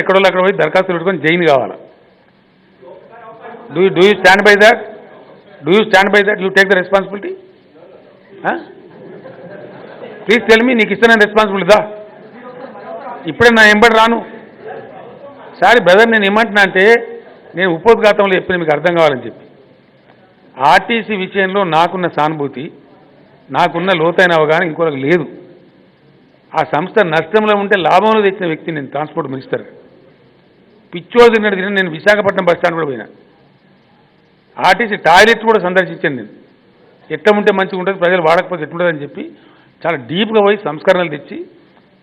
ఎక్కడో అక్కడ పోయి దరఖాస్తు పెట్టుకొని జైన్ కావాలా. Do you stand by that? Do you stand by that? You take the responsibility? Please tell me, నీకు ఇస్తాను రెస్పాన్సిబిలిటీ దా. ఇప్పుడే నా ఎంబడి రాను. సారీ బ్రదర్, నేను ఏమంటున్నా అంటే నేను ఉపోద్ఘాతంలో చెప్పిన మీకు అర్థం కావాలని చెప్పి, ఆర్టీసీ విషయంలో నాకున్న సానుభూతి, నాకున్న లోతైన అవగాహన ఇంకోరికి లేదు. ఆ సంస్థ నష్టంలో ఉంటే లాభంలో తెచ్చిన వ్యక్తి నేను, ట్రాన్స్పోర్ట్ మినిస్టర్. పిచ్చోడు తిన్నట్టు తిన్న నేను విశాఖపట్నం బస్ స్టాండ్ కూడా పోయినా. ఆర్టీసీ టాయిలెట్ కూడా సందర్శించాను నేను. ఎట్లా ఉంటే మంచిగా ఉంటుంది, ప్రజలు వాడకపోతే ఎట్లుంటుందని చెప్పి చాలా డీప్గా పోయి సంస్కరణలు తెచ్చి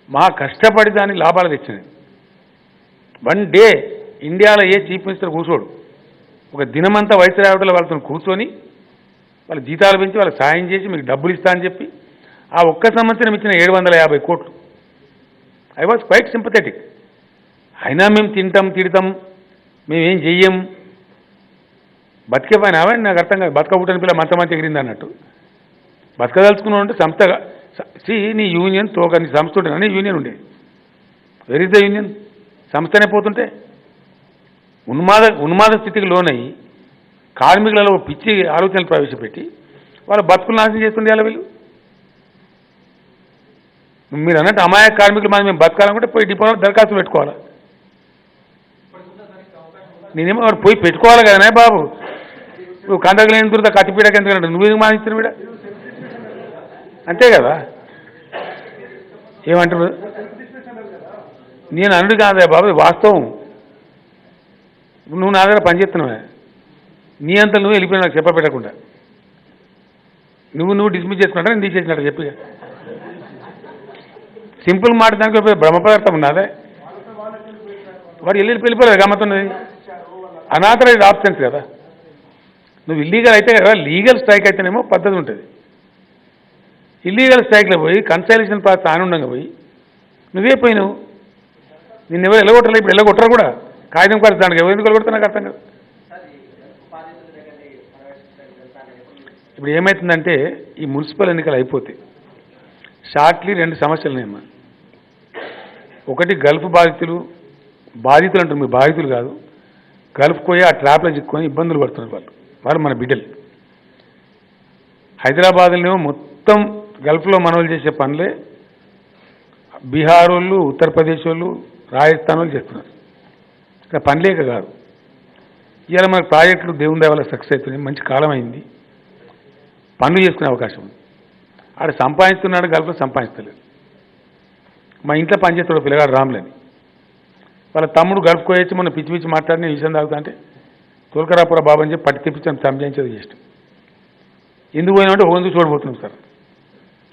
మా కష్టపడి దాని లాభాలు తెచ్చినాయి. వన్ డే ఇండియాలో ఏ చీఫ్ మినిస్టర్ కూర్చోడు, ఒక దినమంతా వైస్రాయటలో వాళ్ళతో కూర్చొని వాళ్ళ జీతాలు పెంచి వాళ్ళకి సాయం చేసి మీకు డబ్బులు ఇస్తా అని చెప్పి ఆ ఒక్క సంవత్సరం ఇచ్చిన 750 కోట్లు. I was quite sympathetic. అయినా మేము తింటాం తిడతాం, మేమేం చెయ్యం. బతికే పైన అవన్నీ నాకు అర్థం కాదు. బతకబుట్టని పిల్ల మంచమంత ఎగిరింది అన్నట్టు. బతకదలుచుకున్నావు అంటే సంస్థగా నీ యూనియన్ తోక, నీ సంస్థ ఉంటే నీ యూనియన్ ఉండేది. Where is the union? సంస్థనే పోతుంటే ఉన్మాద స్థితికి లోనయ్యి కార్మికులలో పిచ్చి ఆలోచనలు ప్రవేశపెట్టి వాళ్ళ బతుకులు నాశనం చేస్తుండే వాళ్ళ వీళ్ళు. మీరు అన్నట్టు అమాయక కార్మికులు మనం మేము బతకాలనుకుంటే పోయి డిపోలో దరఖాస్తు పెట్టుకోవాలా. నేనేమో వాడు పోయి పెట్టుకోవాలి కదనే బాబు. నువ్వు కండకు లేని దూరత కత్తిపీడకి ఎందుకంటే నువ్వేందుకు మానిస్తున్న వీడ? అంతే కదా. ఏమంటారు? నేను అన్నుడు కాదా బాబు, వాస్తవం. నువ్వు నా దగ్గర పనిచేస్తున్నావే, నీ అంతా నువ్వు వెళ్ళిపోయినా నాకు చెప్పబెట్టకుండా. నువ్వు డిస్మిస్ చేసుకున్నట్ట, నేను తీసేసినట్టు చెప్పి సింపుల్ మాట. దానికి బ్రహ్మ పదార్థం ఉన్నదే. వాడు వెళ్ళిపోలేదు గమ్మతున్నది. అనాథరైజ్డ్ ఆప్షన్స్ కదా. నువ్వు ఇల్లీగల్ అయితే కదా, లీగల్ స్ట్రైక్ అయితేనేమో పద్ధతి ఉంటుంది. ఇల్లీగల్ స్ట్రైక్లో పోయి కన్సల్టేషన్ ప్రాసెస్ ఆనందంగా పోయి నువ్వే పోయినావు. నిన్నెవరు ఎల్లగొట్టలేదు, ఇప్పుడు ఎల్లగొట్టరు కూడా. కాగితం పరిస్థితి దానికి ఎవరు ఎందుకు వెళ్ళగొడతా నాకు అర్థం కాదు. ఇప్పుడు ఏమవుతుందంటే ఈ మున్సిపల్ ఎన్నికలు అయిపోతే షార్ట్లీ 2 సమస్యలు ఉన్నాయమ్మా. ఒకటి గల్ఫ్ బాధితులు అంటారు, మీరు బాధితులు కాదు. గల్ఫ్ పోయి ఆ ట్రాప్లో చిక్కుకొని ఇబ్బందులు పడుతున్నారు వాళ్ళు మన బిడ్డలు. హైదరాబాద్లోనేమో మొత్తం గల్ఫ్లో మనోళ్ళు చేసే పనులే బీహార్ వాళ్ళు, ఉత్తరప్రదేశ్ వాళ్ళు, రాజస్థాన్ వాళ్ళు చేస్తున్నారు. ఇక్కడ పనిలేక కాదు. ఇవాళ మనకు ప్రాజెక్టులు దేవుని దయ వల్ల సక్సెస్ అవుతున్నాయి. మంచి కాలం అయింది, పనులు చేసుకునే అవకాశం ఉంది. ఆడ సంపాదిస్తున్నాడు, గల్ఫ్లో సంపాదిస్తలేదు. మా ఇంట్లో పనిచేస్తాడు పిల్లగాడు రాములని, వాళ్ళ తమ్ముడు గల్ఫ్ కోయొచ్చి మొన్న పిచ్చి పిచ్చి మాట్లాడిన విషయం తాగుతా అంటే తోలకరాపుర బాబు అని చెప్పి పట్టి తెప్పించాను, సంజయించేది చేస్తాం. ఎందుకు పోయినామంటే ఎందుకు చూడబోతున్నాం సార్,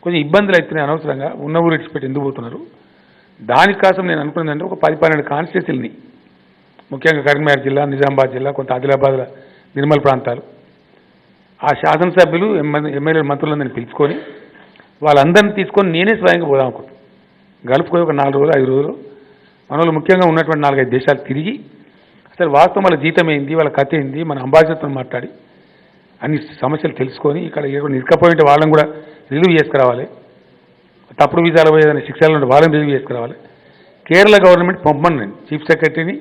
కొంచెం ఇబ్బందులు అవుతున్నాయి అనవసరంగా, ఉన్న ఊరు ఇచ్చిపెట్టి ఎందుకు పోతున్నారు. దానికోసం నేను అనుకున్నదంటే ఒక 10-12 కాన్స్టిట్యూన్సీలని, ముఖ్యంగా కరీంనగర్ జిల్లా, నిజామాబాద్ జిల్లా, కొంత ఆదిలాబాద్, నిర్మల్ ప్రాంతాలు, ఆ శాసనసభ్యులు ఎమ్మెల్యే మంత్రులందరినీ పిలుచుకొని వాళ్ళందరినీ తీసుకొని నేనే స్వయంగా పోదాం అనుకుంటున్నాను. గల్ఫ్ పోయి ఒక 4 రోజులు 5 రోజులు మన వాళ్ళు ముఖ్యంగా ఉన్నటువంటి 4-5 దేశాలు తిరిగి అసలు వాస్తవం వాళ్ళ జీతం ఏంది, వాళ్ళ కథ ఏంది, మన అంబాసిడర్తో మాట్లాడి అన్ని సమస్యలు తెలుసుకొని ఇక్కడ నిరకపోయింటే వాళ్ళని కూడా రిలీవ్ చేసుకురావాలి. తప్పుడు వీసాలు పోయేదని శిక్షలు ఉంటే వాళ్ళని రిలీవ్ చేసుకురావాలి. కేరళ గవర్నమెంట్ పంపమని చీఫ్ సెక్రటరీని,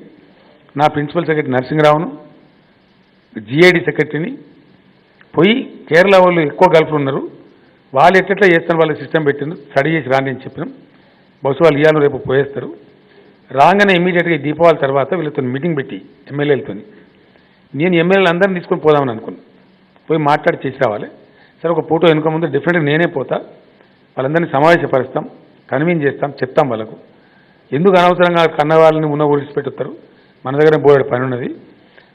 నా ప్రిన్సిపల్ సెక్రటరీ నరసింహరావును, జిఐడి సెక్రటరీని పోయి కేరళ వాళ్ళు ఎక్కువ గల్ఫ్లు ఉన్నారు, వాళ్ళు ఎట్లా చేస్తారు, వాళ్ళ సిస్టమ్ పెట్టింది స్టడీ చేసి రాండి అని చెప్పినాం. బహుశా వాళ్ళు ఇవాళ రేపు పోయేస్తారు. రాగానే ఇమీడియట్గా దీపావళి తర్వాత వీళ్ళతో మీటింగ్ పెట్టి ఎమ్మెల్యేలతో నేను ఎమ్మెల్యేలు అందరినీ తీసుకొని పోదామని అనుకున్నాను. పోయి మాట్లాడి చేసి రావాలి. సరే ఒక ఫోటో వెనుక ముందు డెఫినెట్గా నేనే పోతా, వాళ్ళందరినీ సమావేశపరుస్తాం, కన్వీన్ చేస్తాం, చెప్తాం వాళ్ళకు. ఎందుకు అనవసరంగా కన్న వాళ్ళని ఉన్న ఊరిసి పెట్టుతారు, మన దగ్గర బోర్డు పని ఉన్నది,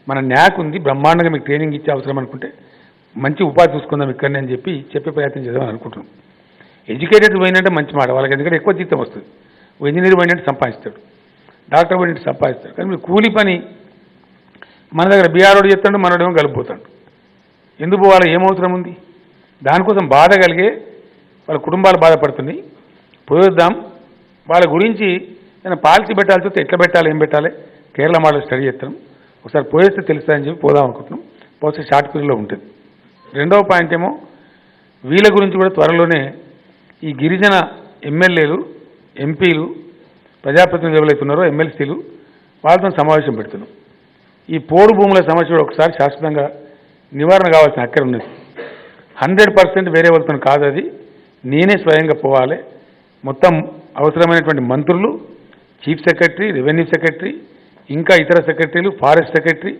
మన న్యాక్ ఉంది, బ్రహ్మాండంగా మీకు ట్రైనింగ్ ఇచ్చే అవసరం అనుకుంటే మంచి ఉపాధి చూసుకుందాం ఇక్కడనే అని చెప్పే ప్రయత్నం చేద్దామని అనుకుంటున్నాం. ఎడ్యుకేటెడ్ పోయినట్టే మంచి మాట, వాళ్ళకి ఎందుకంటే ఎక్కువ జీతం వస్తుంది. ఇంజనీర్ పోయినట్టు సంపాదిస్తాడు, డాక్టర్ పోయినట్టు సంపాదిస్తాడు. కానీ మీరు కూలీ పని మన దగ్గర బీఆర్ఓడు చేస్తాడు, మనోడేమో కలిపిపోతాడు. ఎందుకు పోవాలి, ఏమవసరం ఉంది? దానికోసం బాధ కలిగే వాళ్ళ కుటుంబాలు బాధపడుతున్నాయి. పోయొద్దాం, వాళ్ళ గురించి నేను పాలసీ పెట్టాల్సి వస్తే ఎట్లా పెట్టాలి, ఏం పెట్టాలి, కేరళ మోడల్ స్టడీ చేస్తాం. ఒకసారి పోయేస్తే తెలుస్తాయని చెప్పి పోదాం అనుకుంటున్నాం. బహుశా షార్ట్ పీరియడ్లో ఉంటుంది. రెండవ పాయింట్ ఏమో వీళ్ళ గురించి కూడా త్వరలోనే ఈ గిరిజన ఎమ్మెల్యేలు, ఎంపీలు, ప్రజాప్రతినిధులు ఎవరైతే ఉన్నారో ఎమ్మెల్సీలు వాళ్ళతో సమావేశం పెడుతున్నాం. ఈ పోడు భూముల సమస్య కూడా ఒకసారి శాశ్వతంగా నివారణ కావాల్సిన అక్కర ఉన్నది. 100% వేరే వాళ్ళతో కాదు, అది నేనే స్వయంగా పోవాలి. మొత్తం అవసరమైనటువంటి మంత్రులు, చీఫ్ సెక్రటరీ, రెవెన్యూ సెక్రటరీ, ఇంకా ఇతర సెక్రటరీలు, ఫారెస్ట్ సెక్రటరీ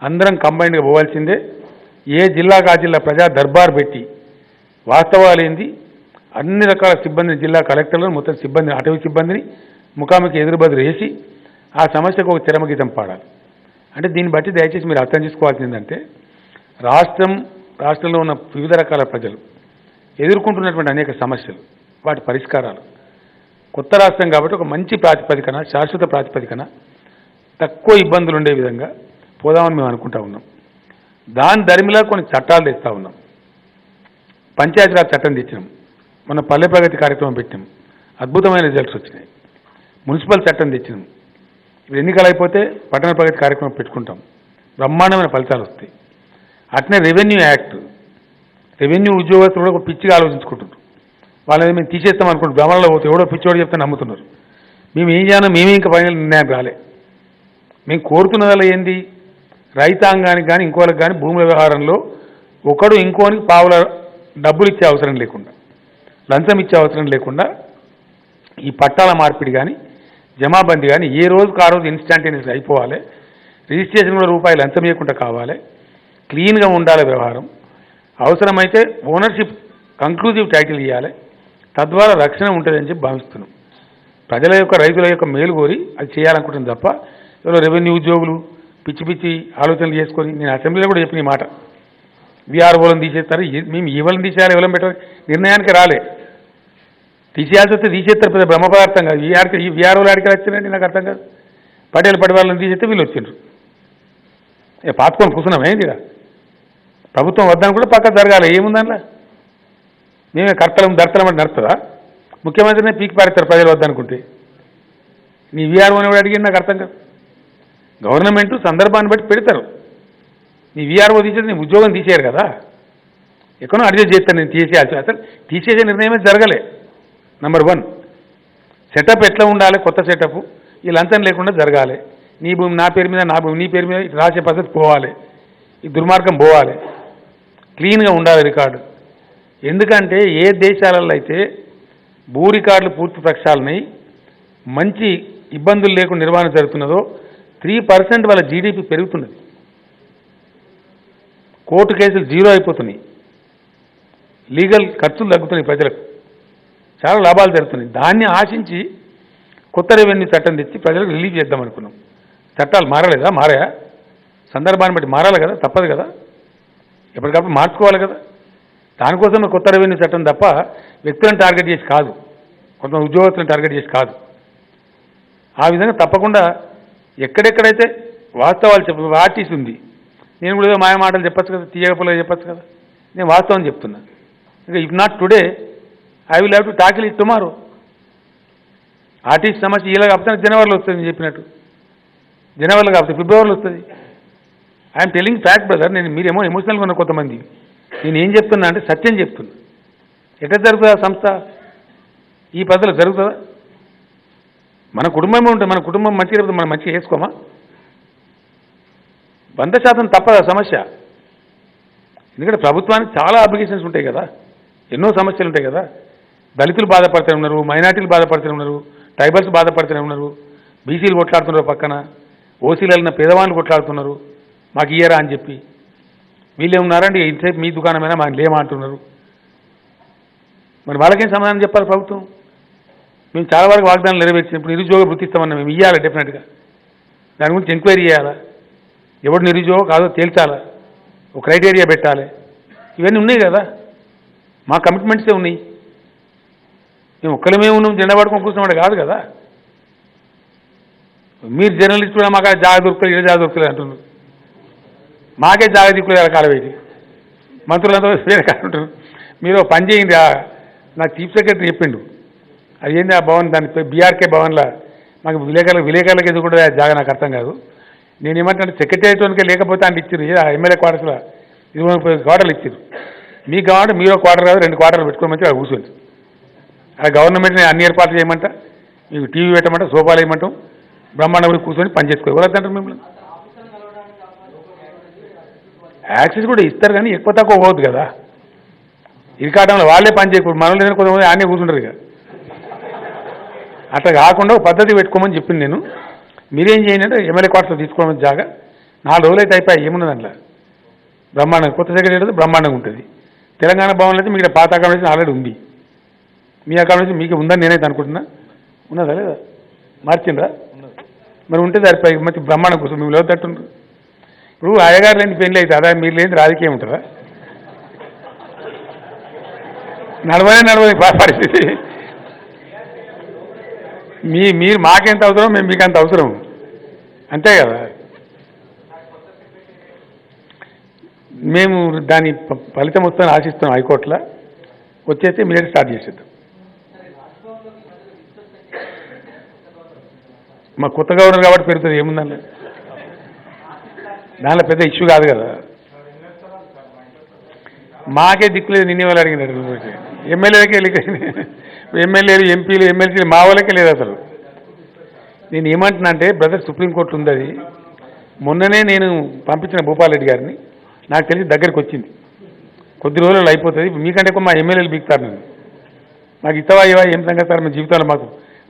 అందరం కంబైన్డ్గా పోవాల్సిందే. ఏ జిల్లాకు ఆ జిల్లా ప్రజా దర్బార్ పెట్టి వాస్తవాలు ఏంది, అన్ని రకాల సిబ్బందిని, జిల్లా కలెక్టర్లను, మొత్తం సిబ్బందిని, అటవీ సిబ్బందిని ముఖాముఖి ఎదురుబదురు వేసి ఆ సమస్యకు ఒక చరమగీతం పాడాలి. అంటే దీన్ని బట్టి దయచేసి మీరు అర్థం చేసుకోవాల్సింది ఏంటంటే, రాష్ట్రంలో ఉన్న వివిధ రకాల ప్రజలు ఎదుర్కొంటున్నటువంటి అనేక సమస్యలు, వాటి పరిష్కారాలు, కొత్త రాష్ట్రం కాబట్టి ఒక మంచి ప్రాతిపదికన, శాశ్వత ప్రాతిపదికన, తక్కువ ఇబ్బందులు ఉండే విధంగా పోదామని మేము అనుకుంటా ఉన్నాం. దాని దరిమిలా కొన్ని చట్టాలు తెస్తూ ఉన్నాం. పంచాయతీరాజ్ చట్టం తెచ్చినాం, మన పల్లె ప్రగతి కార్యక్రమం పెట్టినాం, అద్భుతమైన రిజల్ట్స్ వచ్చినాయి. మున్సిపల్ చట్టం తెచ్చినాం, ఇప్పుడు ఎన్నికలు అయిపోతే పట్టణ ప్రగతి కార్యక్రమం పెట్టుకుంటాం, బ్రహ్మాండమైన ఫలితాలు వస్తాయి. అట్నే రెవెన్యూ యాక్ట్, రెవెన్యూ ఉద్యోగస్తులు కూడా ఒక పిచ్చిగా ఆలోచించుకుంటున్నారు. వాళ్ళని మేము తీసేస్తాం అనుకుంటున్నారు, భ్రమణలో పోతే ఎవడో పిచ్చోడు చెప్తే నమ్ముతున్నారు. మేము ఏం చేయాలో మేమే ఇంకా ఫైనల్ నిర్ణయం రాలే. మేము కోరుతున్నదల్లా ఏంది, రైతాంగానికి కానీ ఇంకోళ్ళకి కానీ భూముల వ్యవహారంలో ఒకడు ఇంకోనికి పావుల డబ్బులు ఇచ్చే అవసరం లేకుండా, లంచం ఇచ్చే అవసరం లేకుండా ఈ పట్టాల మార్పిడి కానీ జమాబందీ కానీ ఏ రోజుకు ఆ రోజు ఇన్స్టాంటేనియస్గా అయిపోవాలి. రిజిస్ట్రేషన్ కూడా రూపాయలు లంచం ఇవ్వకుండా కావాలి, క్లీన్గా ఉండాలి వ్యవహారం. అవసరమైతే ఓనర్షిప్ కంక్లూజివ్ టైటిల్ ఇవ్వాలి, తద్వారా రక్షణ ఉంటుందని చెప్పి భావిస్తున్నాం. ప్రజల యొక్క, రైతుల యొక్క మేలు కోరి అది చేయాలనుకుంటుంది తప్ప ఎవరో రెవెన్యూ ఉద్యోగులు పిచ్చి పిచ్చి ఆలోచనలు చేసుకొని, నేను అసెంబ్లీలో కూడా చెప్పిన ఈ మాట, వీఆర్ఓలను తీసేస్తారు, మేము ఎవరిని తీసేయాలి, ఎవరిని పెట్టాలి నిర్ణయానికి రాలే. తీసేయాల్సి వస్తే తీసేస్తారు, పెద్ద బ్రహ్మ పదార్థం కాదు. ఈ వీఆర్ఓలు ఆడికి వచ్చిందండి నాకు అర్థం కాదు. పటేల్ పడి వాళ్ళని తీసేస్తే వీళ్ళు వచ్చిండ్రు, పాతుకొని కూర్చున్నాం. ఏంది ఇక ప్రభుత్వం వద్దని కూడా పక్క జరగాలి, ఏముందన్నా మేమే కర్తలం దర్తలం అంటే నడుతుందా? ముఖ్యమంత్రినే పీకి పారేస్తారు ప్రజలు వద్దనుకుంటే. నీ వీఆర్ఓని కూడా అడిగింది నాకు అర్థం కాదు. గవర్నమెంట్ సందర్భాన్ని బట్టి పెడతారు. నీ వీఆర్ఓ తీసేది నీ ఉద్యోగం తీసేయారు కదా, ఎక్కడో అడ్జస్ట్ చేస్తాను నేను తీసేయాల్సి. అసలు తీసేసే నిర్ణయమే జరగలే. నెంబర్ 1 సెటప్ ఎట్లా ఉండాలి, కొత్త సెటప్ ఈ లంచం లేకుండా జరగాలి. నీ భూమి నా పేరు మీద, నా భూమి నీ పేరు మీద రాసే పద్ధతి పోవాలి, ఈ దుర్మార్గం పోవాలి, క్లీన్గా ఉండాలి రికార్డు. ఎందుకంటే ఏ దేశాలలో అయితే భూ రికార్డులు పూర్తి ప్రక్షాళనై మంచి ఇబ్బందులు లేకుండా నిర్వహణ జరుగుతున్నదో 3% వాళ్ళ జీడీపీ పెరుగుతున్నది, కోర్టు కేసులు 0 అయిపోతున్నాయి, లీగల్ ఖర్చులు తగ్గుతున్నాయి, ప్రజలకు చాలా లాభాలు జరుగుతున్నాయి. దాన్ని ఆశించి కొత్త రెవెన్యూ చట్టం తెచ్చి ప్రజలకు రిలీఫ్ చేద్దాం అనుకున్నాం. చట్టాలు మారలేదా? మారాయా? సందర్భాన్ని బట్టి మారాలి కదా, తప్పదు కదా, ఎప్పటికప్పుడు మార్చుకోవాలి కదా. దానికోసం కొత్త రెవెన్యూ చట్టం తప్ప వ్యక్తులను టార్గెట్ చేసి కాదు, కొంత ఉద్యోగస్తులను టార్గెట్ చేసి కాదు. ఆ విధంగా తప్పకుండా ఎక్కడెక్కడైతే వాస్తవాలు ఆర్టీసీ ఉంది, నేను కూడా ఏదో మాయ మాటలు చెప్పచ్చు కదా, తీయగపలగా చెప్పచ్చు కదా. నేను వాస్తవం చెప్తున్నా. ఇంకా if not today I will have to tackle it tomorrow. RTC సమస్య ఇలా కాకపోతే జనవరిలో వస్తుంది, నేను చెప్పినట్టు జనవరిలో కాకపోతే ఫిబ్రవరిలో వస్తుంది. I'm telling fact brother. నేను మీరేమో ఎమోషనల్గా ఉన్న కొంతమంది, నేను ఏం చెప్తున్నా అంటే సత్యం చెప్తున్నా. ఎట్లా జరుగుతుంది ఆ సంస్థ? ఈ పద్ధతిలో జరుగుతుందా? మన కుటుంబమే ఉంటుంది, మన కుటుంబం మంచిగా మనం మంచిగా వేసుకోమా? 100% తప్పదు ఆ సమస్య. ఎందుకంటే ప్రభుత్వానికి చాలా అప్లికేషన్స్ ఉంటాయి కదా, ఎన్నో సమస్యలు ఉంటాయి కదా. దళితులు బాధపడుతూనే ఉన్నారు, మైనార్టీలు బాధపడుతూనే ఉన్నారు, ట్రైబల్స్ బాధపడుతూనే ఉన్నారు, బీసీలు కొట్లాడుతున్నారు, పక్కన ఓసీలలో పేదవాళ్ళు కొట్లాడుతున్నారు మాకు ఇయ్యరా అని చెప్పి. వీళ్ళే ఉన్నారండి ఇంతసేపు మీ దుకాణమైనా మాకు లేమా అంటున్నారు. మరి వాళ్ళకేం సమాధానం చెప్పాలి ప్రభుత్వం? మేము చాలా వరకు వాగ్దానాలు నెరవేర్చినప్పుడు నిరుద్యోగ వృత్తిస్తామన్నా మేము ఇవ్వాలి, డెఫినెట్గా దాని గురించి ఎంక్వైరీ చేయాలా, ఎవడు నిరుద్యోగం కాదో తేల్చాలా, ఒక క్రైటీరియా పెట్టాలి. ఇవన్నీ ఉన్నాయి కదా, మా కమిట్మెంట్సే ఉన్నాయి. మేము ఒక్కలమే ఉన్నాం, జెండా పడుకొని కూర్చున్నవాడు కాదు కదా. మీరు జర్నలిస్ట్ కూడా మాకు జాగ దొరుకుతుంది, ఇలా జాగ దొరుకుతుంది అంటున్నారు. మాకే జాగ దిక్కులేదు కాలవేది, మంత్రులంతా వేరే కాకుంటారు. మీరు పని చేయండి. నాకు చీఫ్ సెక్రటరీ చెప్పిండు, అదేంటి ఆ భవన్, దాని బీఆర్కే భవన్లో మాకు విలేకరులకు ఎదురు కూడా జాగా నాకు అర్థం కాదు. నేను ఏమంటే సెక్రటరీతోనికే లేకపోతే అంటే ఇచ్చారు, ఎమ్మెల్యే క్వార్టర్స్లో 20-30 క్వార్టర్లు ఇచ్చారు. మీకు కావాలంటే మీరు ఒక క్వార్టర్ కాదు 2 క్వార్టర్లు పెట్టుకోమంటే అది కూర్చోండి. ఆ గవర్నమెంట్ని అన్ని ఏర్పాట్లు చేయమంట, మీకు టీవీ పెట్టమంట, సోఫాలు వేయమంటాం, బ్రహ్మాండంగా కూర్చొని పని చేసుకో. ఎవరు అంటారు మిమ్మల్ని? యాక్సెస్ కూడా ఇస్తారు కానీ ఎక్కువ తక్కువ పోవద్దు కదా. ఇరికాటంలో వాళ్ళే పని చేయకూడదు, మనల్ని ఏదైనా కొంతమంది ఆనే కూర్చుంటారు ఇక. అట్లా కాకుండా ఒక పద్ధతి పెట్టుకోమని చెప్పింది నేను. మీరేం చేయండి అంటే ఎమ్మెల్యే క్వార్టర్లో తీసుకోవడం జాగా 4 రోజులైతే అయిపోయి ఏమున్నది అందులో బ్రహ్మాండంగా. కొత్త సెక్రటరీ బ్రహ్మాండంగా ఉంటుంది. తెలంగాణ భవన్లో అయితే మీకు పాత అకామిడేషన్ ఆల్రెడీ ఉంది. మీ అకామిడేషన్ మీకు ఉందని నేనైతే అనుకుంటున్నా. ఉన్నదా లేదా? మార్చిండ్రా? మరి ఉంటే సరిపోయి మంచి బ్రహ్మాండం కోసం మేము లేవుతట్టుండ్రు. ఇప్పుడు అయ్యగారు లేని పెళ్ళి అయితే అదా, మీరు లేని రాజకీయం ఉంటుందా? నడవని పరిస్థితి. మీరు మాకెంత అవసరం, మేము మీకు అంత అవసరం, అంతే కదా. మేము దాని ఫలితం వస్తుందని ఆశిస్తున్నాం. హైకోర్టులో వచ్చేస్తే ఇమీడియట్ స్టార్ట్ చేసేద్దాం. మా కొత్త గవర్నర్ కాబట్టి పెరుగుతుంది, ఏముందండి దానిలో పెద్ద ఇష్యూ కాదు కదా. మాకే దిక్కులేదు, నిన్నే వాళ్ళు అడిగినారు. ఎమ్మెల్యేలకే ఎమ్మెల్యేలు, ఎంపీలు, ఎమ్మెల్సీలు మా వాళ్ళకే లేదు అసలు. నేను ఏమంటున్నా అంటే బ్రదర్, సుప్రీంకోర్టు ఉంది అది. మొన్ననే నేను పంపించిన భూపాల్ రెడ్డి గారిని, నాకు తెలిసి దగ్గరికి వచ్చింది, కొద్ది రోజుల్లో అయిపోతుంది. మీకంటే ఎక్కువ మా ఎమ్మెల్యేలు బీక్తారు. నేను నాకు ఇతవా ఇవా ఏం సంగతి సార్, మా జీవితంలో మాకు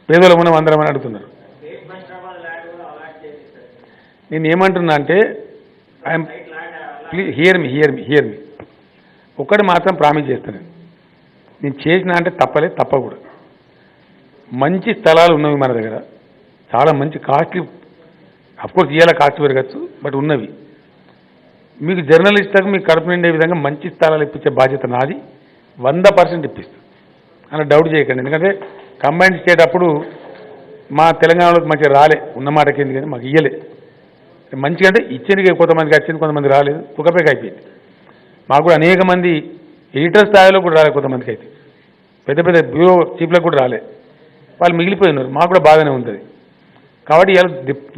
పేదలు మనం అందరం అని అడుగుతున్నారు. నేను ఏమంటున్నా అంటే ఐఎమ్ ప్లీజ్ హియర్ మీ ఒక్కటి మాత్రం ప్రామిస్ చేస్తాను. నేను చేసిన అంటే తప్పకూడదు. మంచి స్థలాలు ఉన్నవి మన దగ్గర, చాలా మంచి కాస్ట్లీ. అఫ్కోర్స్ ఇవాళ కాస్ట్ పెరగచ్చు, బట్ ఉన్నవి. మీకు జర్నలిస్టులకు మీకు కడుపు నిండే విధంగా మంచి స్థలాలు ఇప్పించే బాధ్యత నాది. 100% ఇప్పిస్తాను అలా డౌట్ చేయకండి. ఎందుకంటే కంబైన్డ్ స్టేట్ అప్పుడు మా తెలంగాణలోకి మంచిగా రాలే, ఉన్నమాటకి ఏంది కానీ మాకు ఇయ్యలే. మంచిగా అంటే ఇచ్చేందుకే కొంతమందికి వచ్చింది, కొంతమంది రాలేదు, తుకపేక అయిపోయింది. మాకు కూడా అనేక మంది ఎడిటర్ స్థాయిలో కూడా రాలేదు, కొంతమందికి అయితే పెద్ద పెద్ద బ్యూరో చీఫ్లకు కూడా రాలే, వాళ్ళు మిగిలిపోయినారు. మాకు కూడా బాగానే ఉంటుంది. కాబట్టి ఇవాళ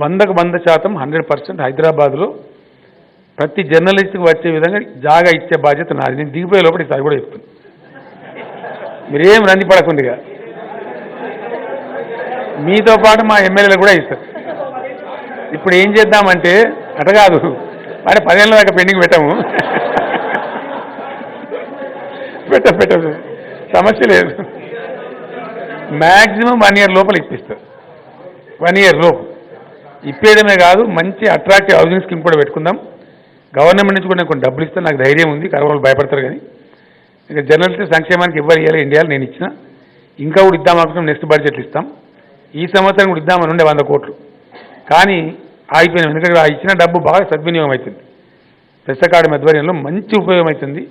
100% 100% హైదరాబాద్లో ప్రతి జర్నలిస్ట్కి వచ్చే విధంగా జాగా ఇచ్చే బాధ్యత నాది. నేను దిగిపోయే లోపల ఈసారి కూడా చెప్తాను. మీరేం రంది పడకుండిగా మీతో పాటు మా ఎమ్మెల్యేలు కూడా ఇస్తారు. ఇప్పుడు ఏం చేద్దామంటే అట కాదు, మరి 10 ఏళ్ళ దాకా పెండింగ్ పెట్టాము. పెట్టదు, సమస్య లేదు. మ్యాక్సిమం 1 ఇయర్ లోపల ఇప్పిస్తారు. 1 ఇయర్ లోపు ఇప్పేయడమే కాదు, మంచి అట్రాక్టివ్ హౌసింగ్ స్కీమ్ కూడా పెట్టుకుందాం. గవర్నమెంట్ నుంచి కూడా కొన్ని డబ్బులు ఇస్తే నాకు ధైర్యం ఉంది. కరవాళ్ళు భయపడతారు కానీ ఇక జర్నలిస్ట్ సంక్షేమానికి ఎవరు ఇవ్వాలి, ఇండియాలో నేను ఇచ్చిన, ఇంకా కూడా ఇద్దాం అనుకుంటున్నాం. నెక్స్ట్ బడ్జెట్లు ఇస్తాం. ఈ సంవత్సరం కూడా ఇద్దామని ఉండే 100 కోట్లు, కానీ ఆగిపోయినాం. ఎందుకంటే ఆ ఇచ్చిన డబ్బు బాగా సద్వినియోగం అవుతుంది. ప్రెస్ అకాడమీ ఆధ్వర్యంలో మంచి ఉపయోగం అవుతుంది.